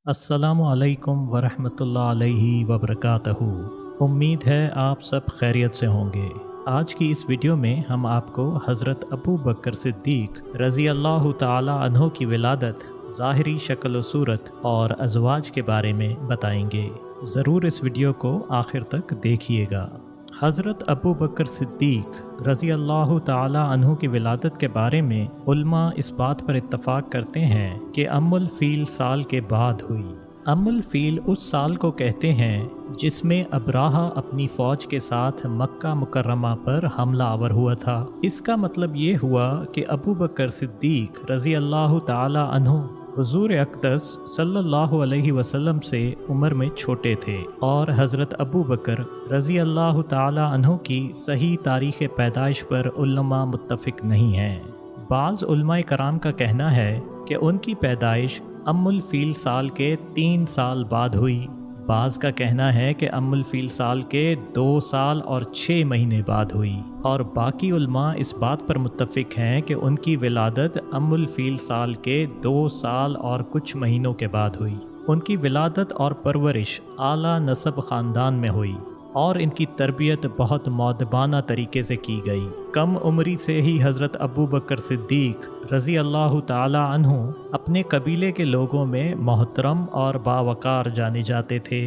अस्सलामु अलैकुम वरहमतुल्लाहि अलैहि वबरकातहू। उम्मीद है आप सब खैरियत से होंगे। आज की इस वीडियो में हम आपको हज़रत अबू बकर सिद्दीक़ रज़ी अल्लाह ताला अन्हो की विलादत, ज़ाहिरी शक्ल व सूरत और अज़वाज के बारे में बताएंगे। ज़रूर इस वीडियो को आखिर तक देखिएगा। हज़रत अबू बकर सिद्दीक़ रज़ी अल्लाह ताला अन्हु की विलादत के बारे में उल्मा इस बात पर इत्तफ़ाक़ करते हैं कि अम्मुल फ़ील साल के बाद हुई। अम्मुल फ़ील उस साल को कहते हैं जिसमें अबराहा अपनी फ़ौज के साथ मक्का मुकर्रमा पर हमला आवर हुआ था। इसका मतलब ये हुआ कि अबू बकर सिद्दीक़ रज़ी अल्लाह ताला अन्हु हुज़ूर अक़दस सल्लल्लाहु अलैहि वसल्लम से उम्र में छोटे थे और हज़रत अबू बकर रज़ी अल्लाह ताला अन्हु की सही तारीख़ पैदाइश पर उलमा मुत्तफ़िक नहीं हैं। बाज़ उलमाए कराम का कहना है कि उनकी पैदाइश अम्मुल फ़ील साल के 3 साल बाद हुई। बाज़ का कहना है कि अम्मुल फ़ील साल के 2 साल और 6 महीने बाद हुई और बाकी उलमा इस बात पर मुत्तफ़िक हैं कि उनकी विलादत अम्मुल फ़ील साल के 2 साल और कुछ महीनों के बाद हुई। उनकी विलादत और परवरिश आला नस्ब ख़ानदान में हुई और इनकी तरबियत बहुत मौदबाना तरीके से की गई। कम उम्री से ही हज़रत अबू बकर सिद्दीक़ रज़ी अल्लाह ताला अन्हु अपने कबीले के लोगों में मोहतरम और बावकार जाने जाते थे।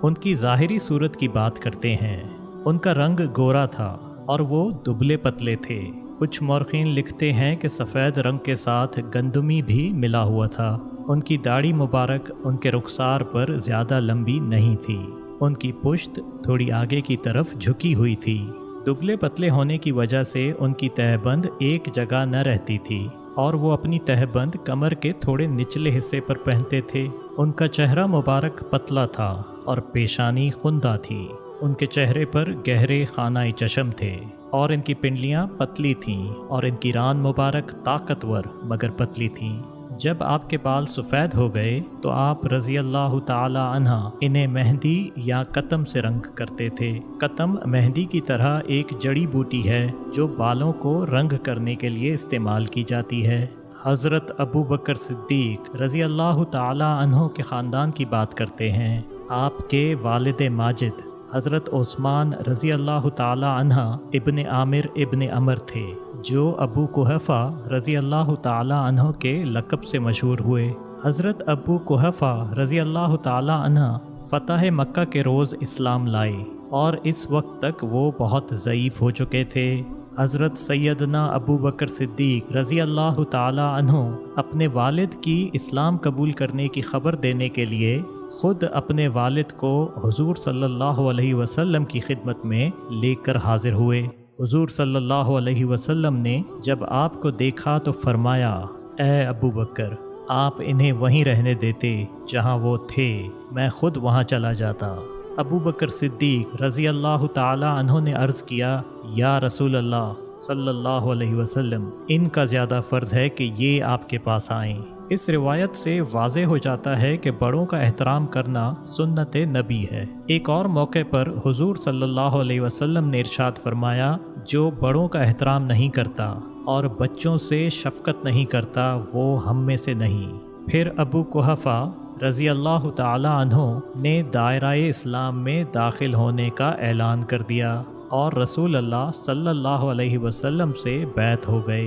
उनकी ज़ाहिरी सूरत की बात करते हैं। उनका रंग गोरा था और वो दुबले पतले थे। कुछ मौरख़ीन लिखते हैं कि सफ़ेद रंग के साथ गंदमी भी मिला हुआ था। उनकी दाढ़ी मुबारक उनके रुखसार पर ज़्यादा लंबी नहीं थी। उनकी पुश्त थोड़ी आगे की तरफ झुकी हुई थी। दुबले पतले होने की वजह से उनकी तहबंद एक जगह न रहती थी और वो अपनी तहबंद कमर के थोड़े निचले हिस्से पर पहनते थे। उनका चेहरा मुबारक पतला था और पेशानी खुंदा थी। उनके चेहरे पर गहरे खानाई चशम थे और इनकी पिंडलियाँ पतली थीं और इनकी रान मुबारक ताकतवर मगर पतली थीं। जब आपके बाल सफ़ेद हो गए तो आप रज़ी अल्लाह ताला अन्हा इन्हें मेहंदी या कतम से रंग करते थे। कतम मेहंदी की तरह एक जड़ी बूटी है जो बालों को रंग करने के लिए इस्तेमाल की जाती है। हज़रत अबू बकर सिद्दीक़ रज़ी अल्लाह ताला अन्हो के ख़ानदान की बात करते हैं। आपके वालिद माजिद हज़रत उस्मान रज़ी अल्लाह ताला अन्हा इब्ने आमिर इब्ने अमर थे जो अबू कुहफ़ा रज़ी अल्लाह ताला अन्हो के लक़ब से मशहूर हुए। हज़रत अबू कुहफ़ा रज़ी अल्लाह ताला अन्हा फ़तह मक्का के रोज़ इस्लाम लाए और इस वक्त तक वो बहुत ज़ईफ़ हो चुके थे। हज़रत सैयदना अबू बकर सिद्दीक़ रज़ी अल्लाह ताला अन्हो अपने वालिद की इस्लाम कबूल करने की ख़बर देने के लिए ख़ुद अपने वालिद को हुज़ूर सल्लल्लाहु अलैहि वसल्लम की खिदमत में लेकर हाज़िर हुए। हुज़ूर सल्लल्लाहु अलैहि वसल्लम ने जब आपको देखा तो फरमाया, ए अबू बकर, आप इन्हें वहीं रहने देते जहाँ वो थे, मैं ख़ुद वहाँ चला जाता। अबू बकर सिद्दीक़ रज़ी अल्लाह ताला अन्हो ने अर्ज़ किया, या रसूल अल्लाह सल्लल्लाहु अलैहि वसल्लम, इनका ज़्यादा फ़र्ज़ है कि ये आपके पास आएँ। इस रिवायत से वाज़े हो जाता है कि बड़ों का एहतराम करना सुन्नत नबी है। एक और मौके पर हुज़ूर सल्लल्लाहु अलैहि वसल्लम ने इरशाद फरमाया, जो बड़ों का एहतराम नहीं करता और बच्चों से शफ़क़त नहीं करता वो हम में से नहीं। फिर अबू कुहफ़ा रज़ी अल्लाह ताला अन्हो ने दायराए इस्लाम में दाखिल होने का ऐलान कर दिया और रसूल अल्लाह सल्लल्लाहु अलैहि वसल्लम से बैत हो गए।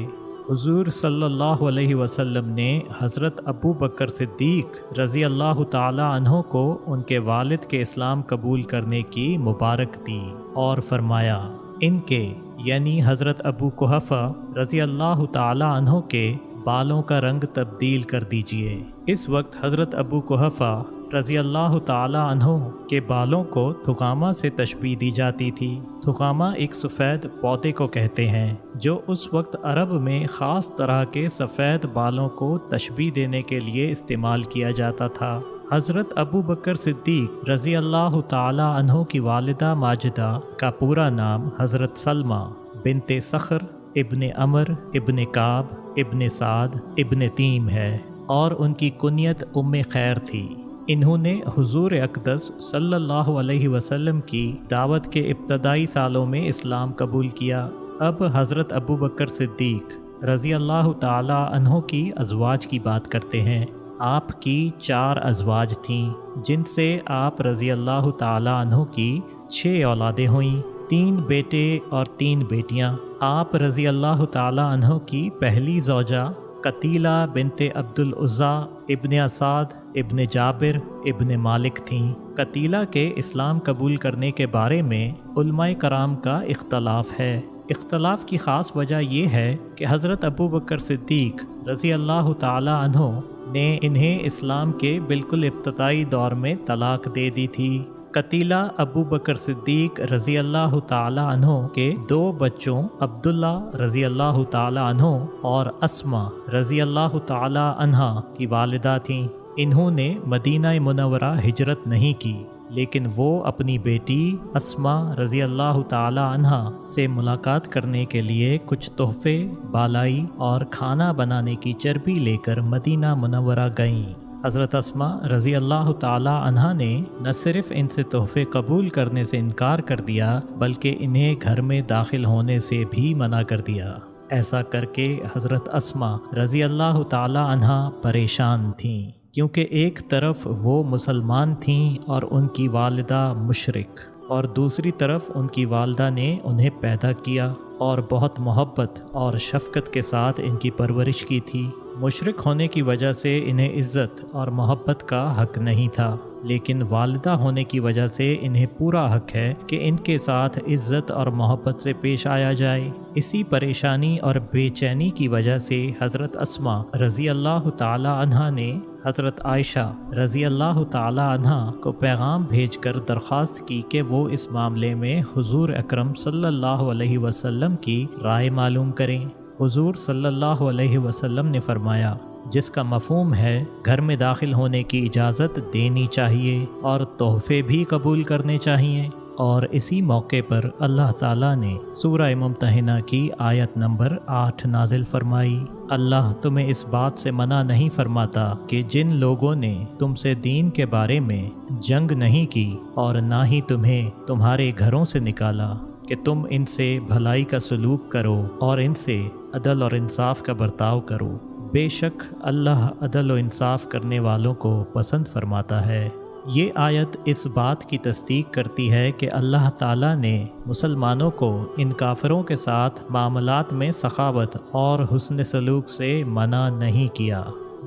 हुज़ूर सल्लल्लाहु अलैहि वसल्लम ने हज़रत अबू बकर सिद्दीक़ रज़ी अल्लाह ताला अन्हो को उनके वालिद के इस्लाम कबूल करने की मुबारक दी और फरमाया, इनके यानी हज़रत अबू कुहफ़ा रज़ी अल्लाह ताला अन्हो के बालों का रंग तब्दील कर दीजिए। इस वक्त हज़रत अबू कुहफ़ा रज़ी अल्लाह ताला अन्हो के बालों को थुकामा से तशबीह दी जाती थी। थुकामा एक सफ़ेद पौधे को कहते हैं जो उस वक्त अरब में ख़ास तरह के सफ़ेद बालों को तशबीह देने के लिए इस्तेमाल किया जाता था। हज़रत अबू बकर सिद्दीक़ रज़ी अल्लाह ताला अन्हो की वालिदा माजिदा का पूरा नाम हज़रत सलमा बिनते सख़र इब्ने अमर इब्ने काब इब्ने साद इब्ने तीम है और उनकी कुनियत उम्मे खैर थी। इन्होंने हुज़ूर अक़दस सल्लल्लाहु अलैहि वसल्लम की दावत के इब्तदाई सालों में इस्लाम कबूल किया। अब हज़रत अबू बकर सिद्दीक़ रज़ी अल्लाह ताला अन्हो की अज़वाज की बात करते हैं। آپ کی 4 ازواج تھیں، جن سے آپ رضی اللہ تعالی عنہ کی 6 اولادیں ہوئیں، 3 بیٹے اور 3 بیٹیاں۔ آپ رضی اللہ تعالی عنہ کی پہلی زوجہ قتیلہ بنت عبد العزیٰ ابن اسعد ابن جابر ابن مالک تھیں۔ قتیلہ کے اسلام قبول کرنے کے بارے میں علماء کرام کا اختلاف ہے۔ اختلاف کی خاص وجہ یہ ہے کہ حضرت ابو بکر صدیق رضی اللہ تعالی عنہ نے انہیں اسلام کے بالکل ابتدائی دور میں طلاق دے دی تھی۔ قتیلہ ابو بکر صدیق رضی اللہ تعالی عنہ کے 2 بچوں عبداللہ رضی اللہ تعالی عنہ اور اسما رضی اللہ تعالی عنہ کی والدہ تھیں۔ انہوں نے مدینہ منورہ ہجرت نہیں کی، لیکن وہ اپنی بیٹی اسما رضی اللہ تعالی عنہ سے ملاقات کرنے کے لیے کچھ تحفے، بالائی اور کھانا بنانے کی چربی لے کر مدینہ منورہ گئیں۔ حضرت اسما رضی اللہ تعالی عنہ نے نہ صرف ان سے تحفے قبول کرنے سے انکار کر دیا، بلکہ انہیں گھر میں داخل ہونے سے بھی منع کر دیا۔ ایسا کر کے حضرت اسما رضی اللہ تعالی عنہ پریشان تھیں، کیونکہ ایک طرف وہ مسلمان تھیں اور ان کی والدہ مشرک، اور دوسری طرف ان کی والدہ نے انہیں پیدا کیا اور بہت محبت اور شفقت کے ساتھ ان کی پرورش کی تھی۔ مشرک ہونے کی وجہ سے انہیں عزت اور محبت کا حق نہیں تھا، لیکن والدہ ہونے کی وجہ سے انہیں پورا حق ہے کہ ان کے ساتھ عزت اور محبت سے پیش آیا جائے۔ اسی پریشانی اور بے چینی کی وجہ سے حضرت اسما رضی اللہ تعالی عنہ نے حضرت عائشہ رضی اللہ تعالی عنہ کو پیغام بھیج کر درخواست کی کہ وہ اس معاملے میں حضور اکرم صلی اللہ علیہ وسلم کی رائے معلوم کریں۔ حضور صلی اللہ علیہ وسلم نے فرمایا، جس کا مفہوم ہے گھر میں داخل ہونے کی اجازت دینی چاہیے اور تحفے بھی قبول کرنے چاہیے۔ اور اسی موقع پر اللہ تعالیٰ نے سورہ ممتحنہ کی آیت نمبر 8 نازل فرمائی، اللہ تمہیں اس بات سے منع نہیں فرماتا کہ جن لوگوں نے تم سے دین کے بارے میں جنگ نہیں کی اور نہ ہی تمہیں تمہارے گھروں سے نکالا کہ تم ان سے بھلائی کا سلوک کرو اور ان سے عدل اور انصاف کا برتاؤ کرو۔ بے شک اللہ عدل و انصاف کرنے والوں کو پسند فرماتا ہے۔ یہ آیت اس بات کی تصدیق کرتی ہے کہ اللہ تعالیٰ نے مسلمانوں کو ان کافروں کے ساتھ معاملات میں سخاوت اور حسن سلوک سے منع نہیں کیا،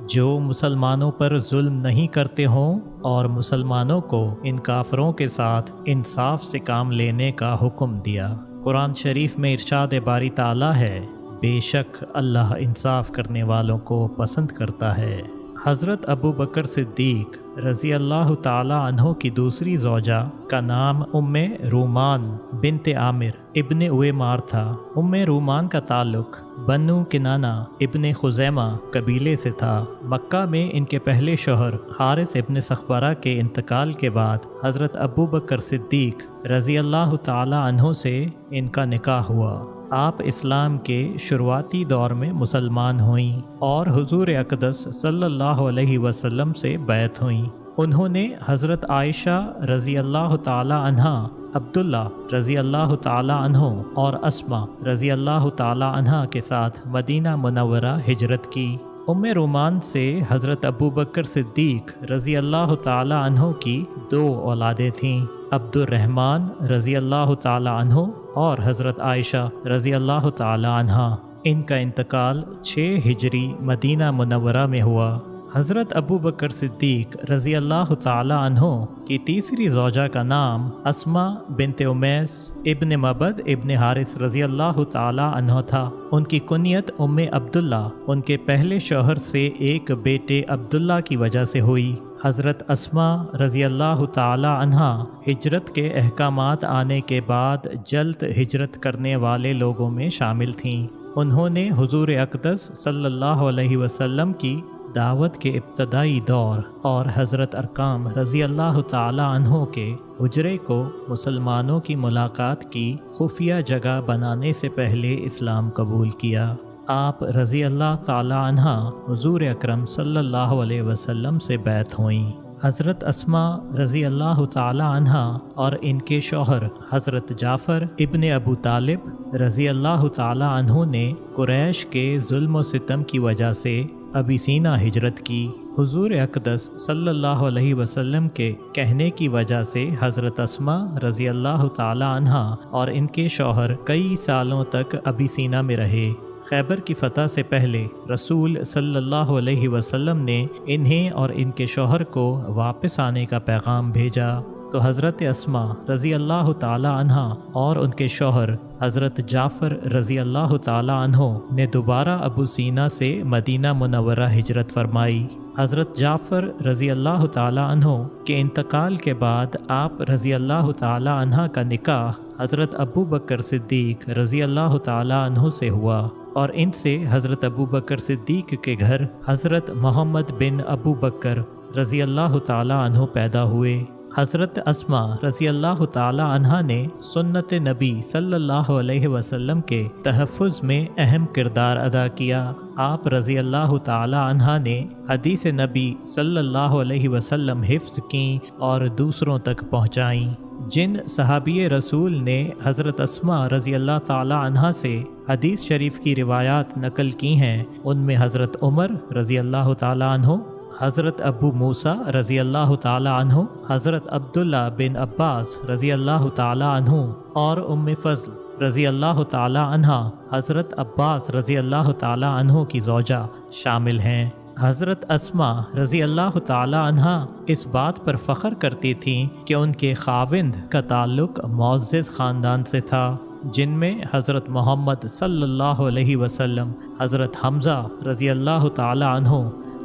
جو مسلمانوں پر ظلم نہیں کرتے ہوں، اور مسلمانوں کو ان کافروں کے ساتھ انصاف سے کام لینے کا حکم دیا۔ قرآن شریف میں ارشاد باری تعالیٰ ہے، بے شک اللہ انصاف کرنے والوں کو پسند کرتا ہے۔ حضرت ابو بکر صدیق رضی اللہ تعالی عنہ کی دوسری زوجہ کا نام ام رومان بنت عامر ابن اویمار تھا۔ ام رومان کا تعلق بنو کنانہ ابن خزیمہ قبیلے سے تھا۔ مکہ میں ان کے پہلے شوہر حارث ابن سخبرہ کے انتقال کے بعد حضرت ابو بکر صدیق رضی اللہ تعالی عنہ سے ان کا نکاح ہوا۔ آپ اسلام کے شروعاتی دور میں مسلمان ہوئیں اور حضور اقدس صلی اللہ علیہ وسلم سے بیعت ہوئیں۔ انہوں نے حضرت عائشہ رضی اللہ تعالی عنہ، عبداللہ رضی اللہ تعالی عنہ اور اسما رضی اللہ تعالی عنہ کے ساتھ مدینہ منورہ ہجرت کی۔ ام رومان سے حضرت ابو بکر صدیق رضی اللہ تعالی عنہ کی 2 اولادیں تھیں، عبد الرحمن رضی اللہ تعالی عنہ اور حضرت عائشہ رضی اللہ تعالی عنہ۔ ان کا انتقال 6 ہجری مدینہ منورہ میں ہوا۔ حضرت ابو بکر صدیق رضی اللہ تعالی عنہ کی تیسری زوجہ کا نام اسما بنت امیس ابن مبد ابن حارث رضی اللہ تعالی عنہ تھا۔ ان کی کنیت ام عبداللہ ان کے پہلے شوہر سے ایک بیٹے عبداللہ کی وجہ سے ہوئی۔ حضرت اسما رضی اللہ تعالی عنہ ہجرت کے احکامات آنے کے بعد جلد ہجرت کرنے والے لوگوں میں شامل تھیں۔ انہوں نے حضور اقدس صلی اللہ علیہ وسلم کی دعوت کے ابتدائی دور اور حضرت ارقام رضی اللہ تعالی عنہ کے حجرے کو مسلمانوں کی ملاقات کی خفیہ جگہ بنانے سے پہلے اسلام قبول کیا۔ آپ رضی اللہ تعالی عنہ حضور اکرم صلی اللہ علیہ وسلم سے بیعت ہوئیں۔ حضرت اسما رضی اللہ تعالی عنہ اور ان کے شوہر حضرت جعفر ابن ابو طالب رضی اللہ تعالی عنہ نے قریش کے ظلم و ستم کی وجہ سے ابیسینہ ہجرت کی हुजूर अक़दस सल्लल्लाहु अलैहि वसल्लम के कहने की वजह से हज़रत अस्मा रज़ी अल्लाह ताला अन्हा और इनके शौहर कई सालों तक अबीसीना में रहे। खैबर की फ़तह से पहले रसूल सल्लल्लाहु अलैहि वसल्लम ने इन्हें और इनके शौहर को वापस आने का पैगाम भेजा, तो हज़रत अस्मा रज़ी अल्लाह ताला अन्हा और उनके शौहर हज़रत जाफ़र रज़ी अल्लाह ताला अन्हो ने दोबारा अबू सीना से मदीना मुनव्वरा हिजरत फरमाई। हज़रत जाफ़र रज़ी अल्लाह ताला अन्हो के इंतकाल के बाद आप रज़ी अल्लाह ताला अन्हा का निकाह हज़रत अबू बकर सिद्दीक़ रज़ी अल्लाह ताला अन्हो से हुआ और इनसे हज़रत अबू बकर सिद्दीक़ के घर हज़रत मोहम्मद बिन अबू बकर रज़ी अल्लाह ताला अन्हो पैदा हुए। हज़रत अस्मा रज़ी अल्लाह ताला अन्हा ने सुन्नत नबी सल्लल्लाहु अलैहि वसल्लम के तहफ़्फ़ुज़ में अहम किरदार अदा किया। आप रज़ी अल्लाह ताला अन्हा ने हदीस नबी सल्लल्लाहु अलैहि वसल्लम हिफ्ज़ की और दूसरों तक पहुँचाईं। जिन सहाबी रसूल ने हज़रत अस्मा रज़ी अल्लाह ताला अन्हा से हदीस शरीफ की रिवायात नकल की हैं, उनमें हज़रत उमर रज़ी अल्लाह ताला अन्हो, हज़रत अबू मूसा रज़ी अल्लाह ताला अन्हु, हज़रत अब्दुल्ला बिन अब्बास रज़ी अल्लाह ताला अन्हु और उम्मे फ़ज़ल रज़ी अल्लाह ताला अन्हा हज़रत अब्बास रज़ी अल्लाह ताला अन्हु की ज़ौजा शामिल हैं। हज़रत अस्मा रज़ी अल्लाह ताला अन्हा इस बात पर फ़ख्र करती थीं कि उनके खाविंद का ताल्लुक़ मुअज़्ज़ज़ ख़ानदान से था, जिनमें हज़रत मोहम्मद सल्लल्लाहु अलैहि वसल्लम, हज़रत हमज़ा रज़ी अल्लाह ताला अन्हु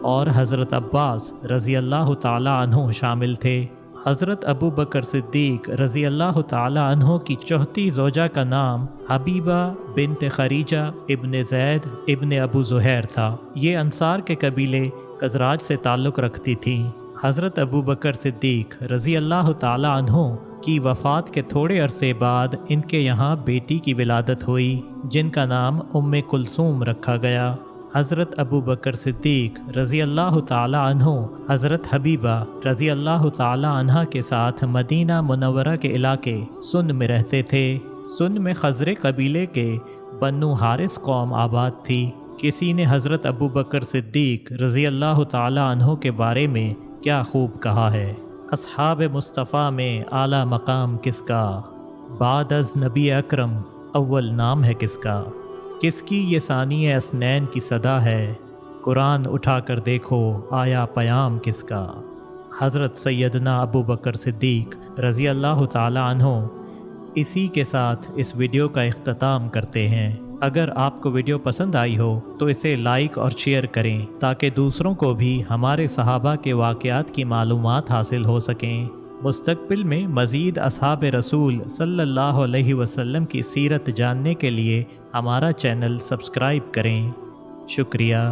और हज़रत अब्बास रज़ी अल्लाह ताला अन्हु शामिल थे। हज़रत अबू बकर सिद्दीक़ रज़ी अल्लाह ताला अन्हु की चौथी ज़ौजा का नाम हबीबा बिन्त खरीजा इब्न ज़ैद इब्न अबू ज़ुहैर था। ये अंसार के कबीले कज़राज से ताल्लुक़ रखती थीं। हज़रत अबू बकर सिद्दीक़ रज़ी अल्लाह ताला अन्हु की वफ़ात के थोड़े अरसे बाद इनके यहाँ बेटी की विलादत हुई, जिनका नाम उम्मे कुलसूम रखा गया। हज़रत अबू बकर सिद्दीक़ रज़ी अल्लाह ताला अन्हु हज़रत हबीबा रज़ी अल्लाह ताला अन्हा के साथ मदीना मुनव्वरा के इलाके सुन में रहते थे। सुन में खज़रे कबीले के बन्नू हारिस कौम आबाद थी। किसी ने हज़रत अबू बकर सिद्दीक़ रज़ी अल्लाह ताला अन्हु के बारे में क्या खूब कहा है, अस्हाब मुस्तफ़ा में आला मकाम किसका, बाद अज़ नबी अकरम अव्वल नाम है किसका, किसकी ये सानी असनैन की सदा है, कुरान उठा कर देखो आया पयाम किसका। हज़रत सैयदना अबू बकर सिद्दीक़ रज़ी अल्लाह ताला अन्हु इसी के साथ इस वीडियो का इख्तिताम करते हैं। अगर आपको वीडियो पसंद आई हो तो इसे लाइक और शेयर करें ताकि दूसरों को भी हमारे सहाबा के वाक़यात की मालूमात हासिल हो सकें। मुस्तक़बिल में मज़ीद अस्हाब रसूल सल्लल्लाहु अलैहि वसल्लम की सीरत जानने के लिए हमारा चैनल सब्सक्राइब करें। शुक्रिया।